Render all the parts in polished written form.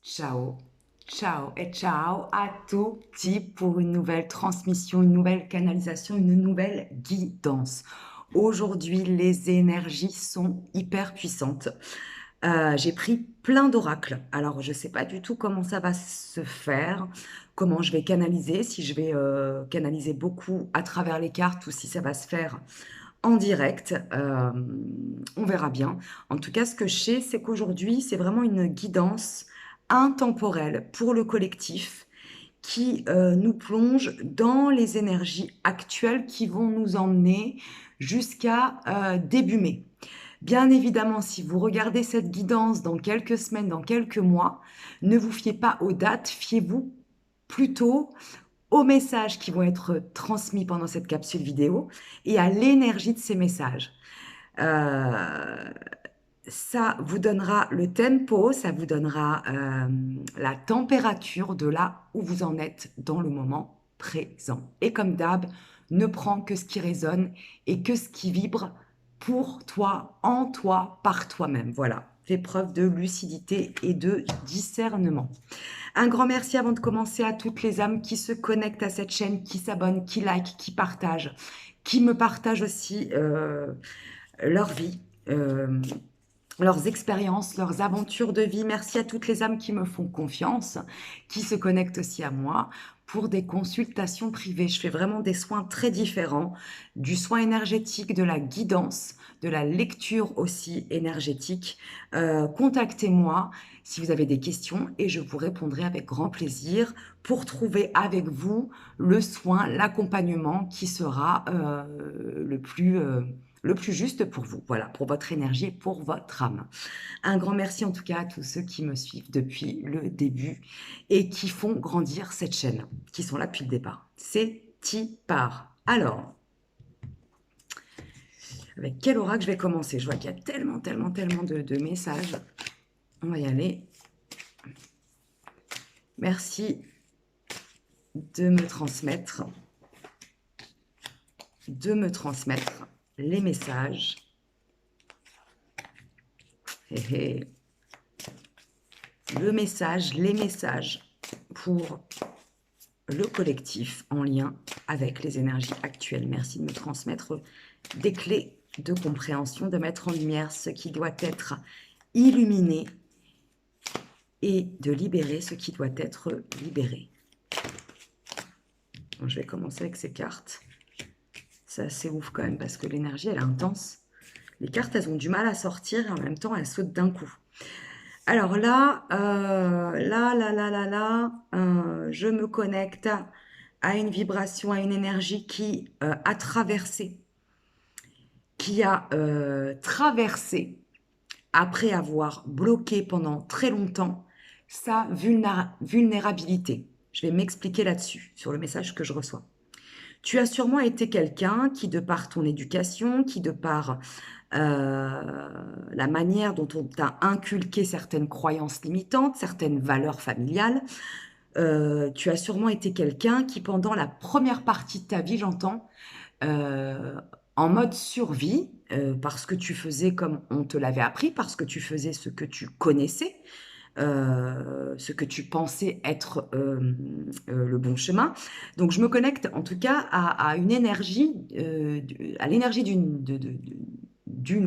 Ciao, ciao et ciao à tutti pour une nouvelle transmission, une nouvelle canalisation, une nouvelle guidance. Aujourd'hui, les énergies sont hyper puissantes. J'ai pris plein d'oracles. Alors, je ne sais pas du tout comment ça va se faire, comment je vais canaliser, si je vais canaliser beaucoup à travers les cartes ou si ça va se faire en direct. On verra bien. En tout cas, ce que je sais, c'est qu'aujourd'hui, c'est vraiment une guidance intemporelle pour le collectif qui nous plonge dans les énergies actuelles qui vont nous emmener jusqu'à début mai. Bien évidemment, si vous regardez cette guidance dans quelques semaines, dans quelques mois, ne vous fiez pas aux dates, fiez-vous plutôt aux messages qui vont être transmis pendant cette capsule vidéo et à l'énergie de ces messages. Euh, Ça vous donnera le tempo, ça vous donnera la température de là où vous en êtes dans le moment présent. Et comme d'hab, ne prends que ce qui résonne et que ce qui vibre pour toi, en toi, par toi-même. Voilà, fais preuve de lucidité et de discernement. Un grand merci avant de commencer à toutes les âmes qui se connectent à cette chaîne, qui s'abonnent, qui like, qui partagent, qui me partagent aussi leur vie. Leurs expériences, leurs aventures de vie. Merci à toutes les âmes qui me font confiance, qui se connectent aussi à moi pour des consultations privées. Je fais vraiment des soins très différents, du soin énergétique, de la guidance, de la lecture aussi énergétique. Contactez-moi si vous avez des questions et je vous répondrai avec grand plaisir pour trouver avec vous le soin, l'accompagnement qui sera le plus juste pour vous, voilà, pour votre énergie et pour votre âme. Un grand merci en tout cas à tous ceux qui me suivent depuis le début et qui font grandir cette chaîne, qui sont là depuis le départ. C'est Tipar. Alors, avec quel oracle je vais commencer? Je vois qu'il y a tellement de messages. On va y aller. Merci de me transmettre les messages. Le message, les messages pour le collectif en lien avec les énergies actuelles. Merci de me transmettre des clés de compréhension, de mettre en lumière ce qui doit être illuminé et de libérer ce qui doit être libéré. Bon, je vais commencer avec ces cartes. C'est assez ouf quand même parce que l'énergie, elle est intense. Les cartes, elles ont du mal à sortir et en même temps, elles sautent d'un coup. Alors là, je me connecte à une vibration, à une énergie qui a traversé, traversé après avoir bloqué pendant très longtemps sa vulnérabilité. Je vais m'expliquer là-dessus, sur le message que je reçois. Tu as sûrement été quelqu'un qui, de par ton éducation, qui, de par la manière dont on t'a inculqué certaines croyances limitantes, certaines valeurs familiales, tu as sûrement été quelqu'un qui, pendant la première partie de ta vie, j'entends, euh, en mode survie, parce que tu faisais comme on te l'avait appris, parce que tu faisais ce que tu connaissais, ce que tu pensais être le bon chemin. Donc je me connecte en tout cas à une énergie, à l'énergie d'une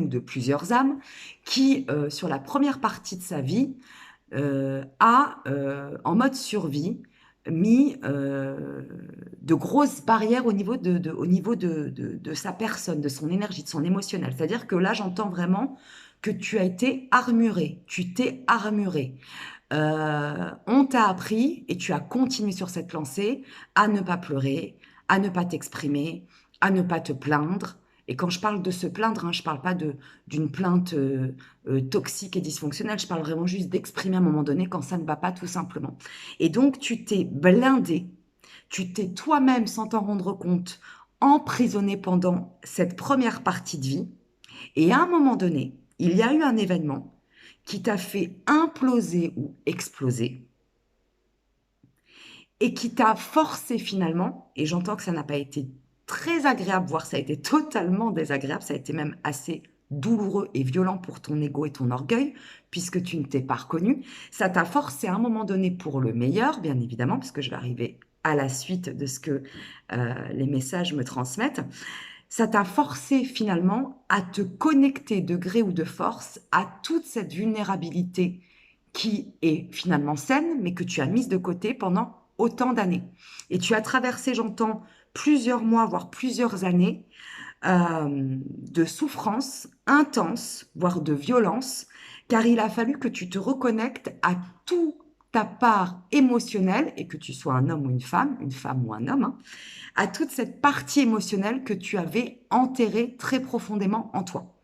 ou de plusieurs âmes qui, sur la première partie de sa vie, en mode survie, mis de grosses barrières au niveau de sa personne, de son énergie, de son émotionnel. C'est-à-dire que là, j'entends vraiment que tu as été armuré, tu t'es armuré. On t'a appris et tu as continué sur cette lancée à ne pas pleurer, à ne pas t'exprimer, à ne pas te plaindre. Et quand je parle de se plaindre, hein, je ne parle pas d'une plainte toxique et dysfonctionnelle, je parle vraiment juste d'exprimer à un moment donné quand ça ne va pas tout simplement. Et donc tu t'es blindé, tu t'es toi-même sans t'en rendre compte emprisonné pendant cette première partie de vie. Et à un moment donné, il y a eu un événement qui t'a fait imploser ou exploser et qui t'a forcé finalement, et j'entends que ça n'a pas été très agréable, voire ça a été totalement désagréable, ça a été même assez douloureux et violent pour ton ego et ton orgueil, puisque tu ne t'es pas reconnu. Ça t'a forcé à un moment donné pour le meilleur, bien évidemment, parce que je vais arriver à la suite de ce que les messages me transmettent. Ça t'a forcé finalement à te connecter de gré ou de force à toute cette vulnérabilité qui est finalement saine, mais que tu as mise de côté pendant autant d'années. Et tu as traversé, j'entends, plusieurs mois, voire plusieurs années de souffrance intense, voire de violence, car il a fallu que tu te reconnectes à toute ta part émotionnelle, et que tu sois un homme ou une femme ou un homme, hein, à toute cette partie émotionnelle que tu avais enterrée très profondément en toi.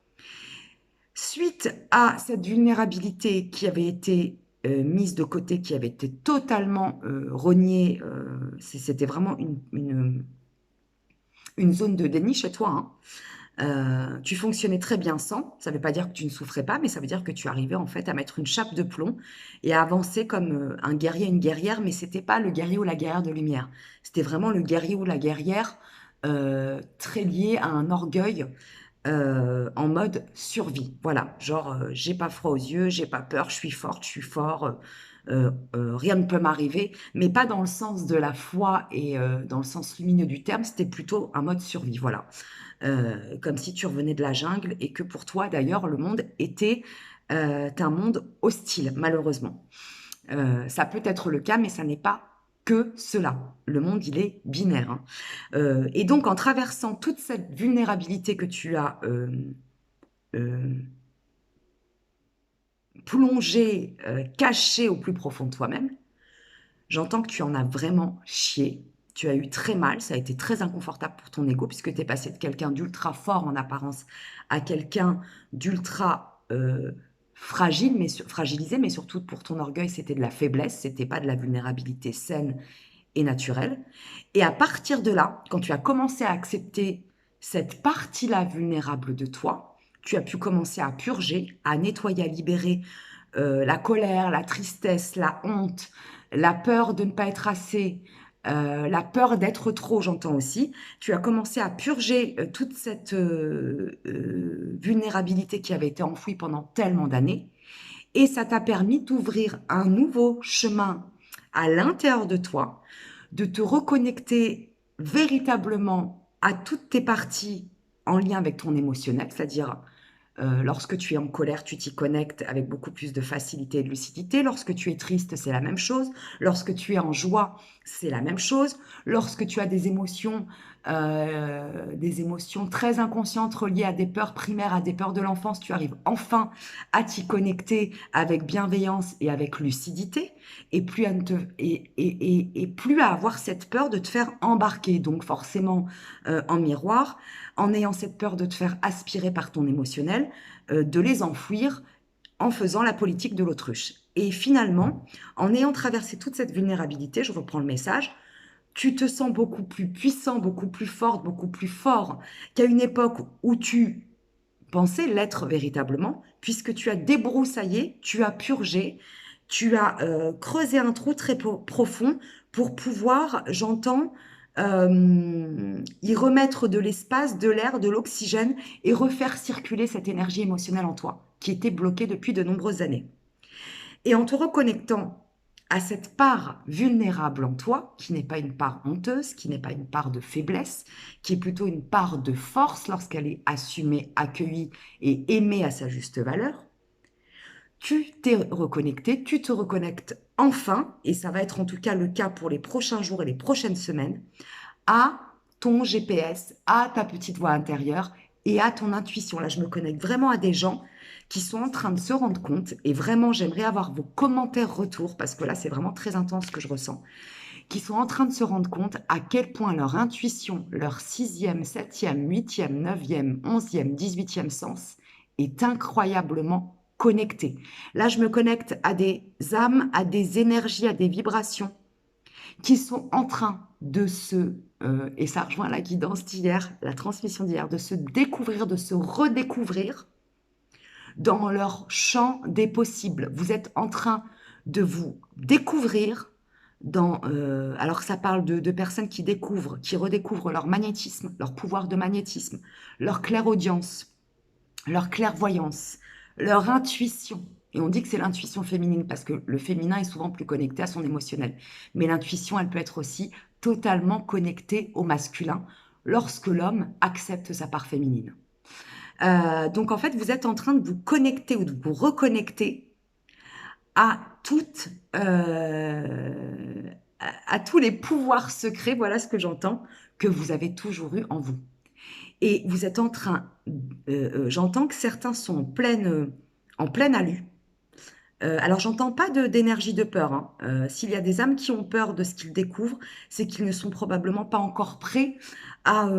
Suite à cette vulnérabilité qui avait été mise de côté, qui avait été totalement reniée, c'était vraiment une zone de déni chez toi, hein. Tu fonctionnais très bien sans, ça ne veut pas dire que tu ne souffrais pas, mais ça veut dire que tu arrivais en fait à mettre une chape de plomb et à avancer comme un guerrier, une guerrière, mais c'était pas le guerrier ou la guerrière de lumière. C'était vraiment le guerrier ou la guerrière très lié à un orgueil en mode survie. Voilà, genre j'ai pas froid aux yeux, j'ai pas peur, je suis forte, je suis fort, rien ne peut m'arriver, mais pas dans le sens de la foi et dans le sens lumineux du terme, c'était plutôt un mode survie, voilà. Comme si tu revenais de la jungle et que pour toi d'ailleurs le monde était un monde hostile, malheureusement. Ça peut être le cas, mais ça n'est pas que cela. Le monde, il est binaire, hein. Et donc, en traversant toute cette vulnérabilité que tu as euh, plongée, cachée au plus profond de toi-même, j'entends que tu en as vraiment chié. Tu as eu très mal, ça a été très inconfortable pour ton ego, puisque tu es passé de quelqu'un d'ultra fort en apparence à quelqu'un d'ultra fragile, fragilisé, mais surtout pour ton orgueil, c'était de la faiblesse, c'était pas de la vulnérabilité saine et naturelle. Et à partir de là, quand tu as commencé à accepter cette partie-là vulnérable de toi, tu as pu commencer à purger, à nettoyer, à libérer la colère, la tristesse, la honte, la peur de ne pas être assez, la peur d'être trop, j'entends aussi. Tu as commencé à purger toute cette vulnérabilité qui avait été enfouie pendant tellement d'années. Et ça t'a permis d'ouvrir un nouveau chemin à l'intérieur de toi, de te reconnecter véritablement à toutes tes parties en lien avec ton émotionnel, c'est-à-dire lorsque tu es en colère, tu t'y connectes avec beaucoup plus de facilité et de lucidité. Lorsque tu es triste, c'est la même chose. Lorsque tu es en joie, c'est la même chose. Lorsque tu as des émotions très inconscientes reliées à des peurs primaires, à des peurs de l'enfance, tu arrives enfin à t'y connecter avec bienveillance et avec lucidité, et plus à, ne te, et plus à avoir cette peur de te faire embarquer. Donc forcément en miroir, en ayant cette peur de te faire aspirer par ton émotionnel, de les enfouir en faisant la politique de l'autruche. Et finalement, en ayant traversé toute cette vulnérabilité, je reprends le message, tu te sens beaucoup plus puissant, beaucoup plus forte, beaucoup plus fort qu'à une époque où tu pensais l'être véritablement, puisque tu as débroussaillé, tu as purgé, tu as creusé un trou très profond pour pouvoir, j'entends, y remettre de l'espace, de l'air, de l'oxygène et refaire circuler cette énergie émotionnelle en toi, qui était bloquée depuis de nombreuses années. Et en te reconnectant à cette part vulnérable en toi, qui n'est pas une part honteuse, qui n'est pas une part de faiblesse, qui est plutôt une part de force lorsqu'elle est assumée, accueillie et aimée à sa juste valeur, tu t'es reconnecté, tu te reconnectes enfin, et ça va être en tout cas le cas pour les prochains jours et les prochaines semaines, à ton GPS, à ta petite voix intérieure et à ton intuition. Là, je me connecte vraiment à des gens qui sont en train de se rendre compte, et vraiment, j'aimerais avoir vos commentaires retour, parce que là, c'est vraiment très intense ce que je ressens, qui sont en train de se rendre compte à quel point leur intuition, leur sixième, septième, huitième, neuvième, onzième, 18e sens est incroyablement connecté. Là, je me connecte à des âmes, à des énergies, à des vibrations qui sont en train de et ça rejoint la guidance d'hier, la transmission d'hier, de se découvrir, de se redécouvrir dans leur champ des possibles. Vous êtes en train de vous découvrir alors ça parle de personnes qui découvrent, qui redécouvrent leur magnétisme, leur pouvoir de magnétisme, leur clairaudience, leur clairvoyance, leur intuition. Et on dit que c'est l'intuition féminine parce que le féminin est souvent plus connecté à son émotionnel. Mais l'intuition, elle peut être aussi totalement connectée au masculin lorsque l'homme accepte sa part féminine. Donc en fait, vous êtes en train de vous connecter ou de vous reconnecter à toutes, à tous les pouvoirs secrets, voilà ce que j'entends, que vous avez toujours eu en vous. Et vous êtes en train, j'entends que certains sont en pleine alu. Alors j'entends pas d'énergie de peur, hein. S'il y a des âmes qui ont peur de ce qu'ils découvrent, c'est qu'ils ne sont probablement pas encore prêts à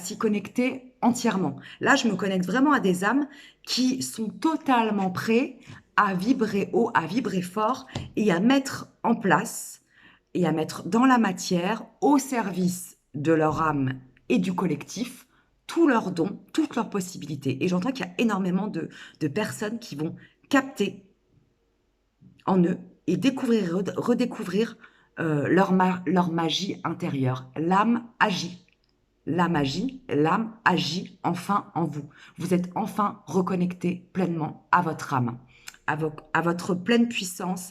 s'y connecter entièrement. Là, je me connecte vraiment à des âmes qui sont totalement prêts à vibrer haut, à vibrer fort et à mettre en place et à mettre dans la matière au service de leur âme et du collectif tous leurs dons, toutes leurs possibilités. Et j'entends qu'il y a énormément de personnes qui vont capter en eux et découvrir, redécouvrir leur magie intérieure. L'âme agit. La magie, l'âme agit enfin en vous. Vous êtes enfin reconnecté pleinement à votre âme, à votre pleine puissance,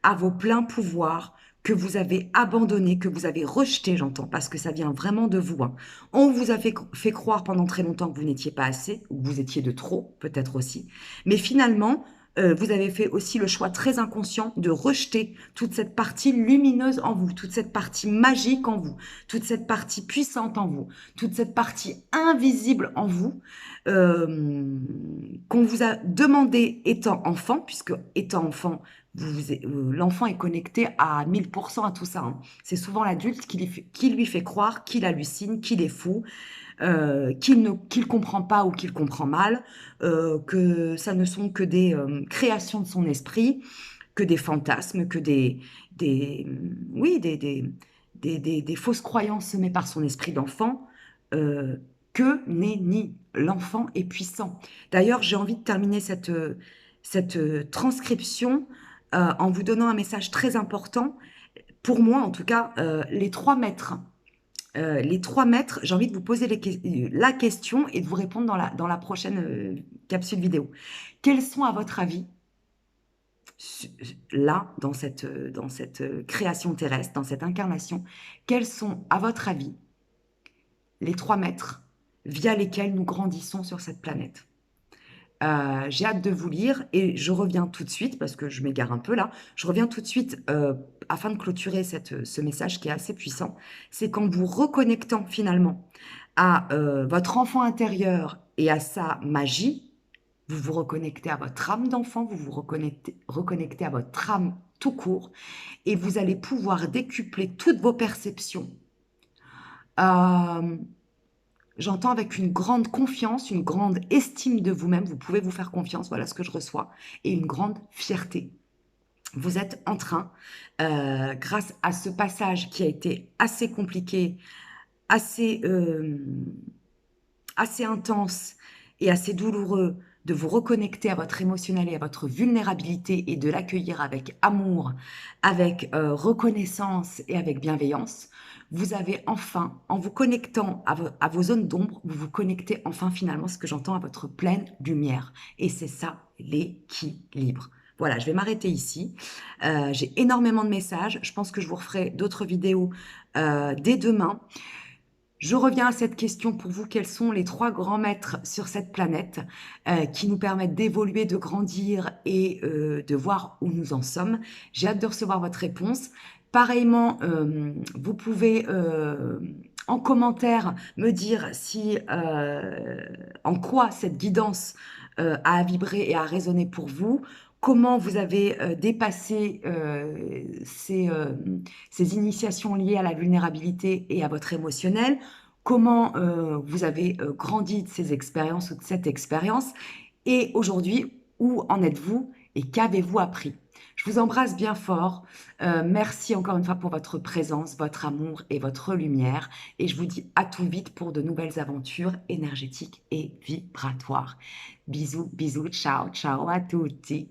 à vos pleins pouvoirs que vous avez abandonnés, que vous avez rejetés, j'entends, parce que ça vient vraiment de vous, hein. On vous a fait croire pendant très longtemps que vous n'étiez pas assez, ou que vous étiez de trop, peut-être aussi. Mais finalement, vous avez fait aussi le choix très inconscient de rejeter toute cette partie lumineuse en vous, toute cette partie magique en vous, toute cette partie puissante en vous, toute cette partie invisible en vous, qu'on vous a demandé étant enfant, puisque étant enfant, l'enfant est connecté à 1000% à tout ça, hein. C'est souvent l'adulte qui lui fait croire qu'il hallucine, qu'il est fou, qu'il comprend pas ou qu'il comprend mal, que ça ne sont que des créations de son esprit, que des fantasmes, que oui, des fausses croyances semées par son esprit d'enfant, euh, que nenni. L'enfant est puissant. D'ailleurs, j'ai envie de terminer cette transcription en vous donnant un message très important. Pour moi, en tout cas, les trois maîtres. Les trois maîtres, j'ai envie de vous poser la question et de vous répondre dans la prochaine capsule vidéo. Quels sont, à votre avis, là, dans cette création terrestre, dans cette incarnation, quels sont, à votre avis, les trois maîtres via lesquels nous grandissons sur cette planète? J'ai hâte de vous lire et je reviens tout de suite, parce que je m'égare un peu là, je reviens tout de suite afin de clôturer ce message qui est assez puissant. C'est qu'en vous reconnectant finalement à votre enfant intérieur et à sa magie, vous vous reconnectez à votre âme d'enfant, vous vous reconnectez à votre âme tout court et vous allez pouvoir décupler toutes vos perceptions. J'entends avec une grande confiance, une grande estime de vous-même, vous pouvez vous faire confiance, voilà ce que je reçois, et une grande fierté. Vous êtes en train, grâce à ce passage qui a été assez compliqué, assez, assez intense et assez douloureux, de vous reconnecter à votre émotionnel et à votre vulnérabilité et de l'accueillir avec amour, avec reconnaissance et avec bienveillance, vous avez enfin, en vous connectant à vos zones d'ombre, vous vous connectez enfin finalement, ce que j'entends, à votre pleine lumière. Et c'est ça, l'équilibre. Voilà, je vais m'arrêter ici. J'ai énormément de messages. Je pense que je vous referai d'autres vidéos dès demain. Je reviens à cette question pour vous. Quels sont les trois grands maîtres sur cette planète qui nous permettent d'évoluer, de grandir et de voir où nous en sommes? J'ai hâte de recevoir votre réponse. Pareillement, vous pouvez en commentaire me dire si en quoi cette guidance a vibré et a résonné pour vous. Comment vous avez dépassé ces initiations liées à la vulnérabilité et à votre émotionnel? Comment vous avez grandi de ces expériences ou de cette expérience? Et aujourd'hui, où en êtes-vous et qu'avez-vous appris? Je vous embrasse bien fort. Merci encore une fois pour votre présence, votre amour et votre lumière. Et je vous dis à tout vite pour de nouvelles aventures énergétiques et vibratoires. Bisous, bisous, ciao, ciao à tutti.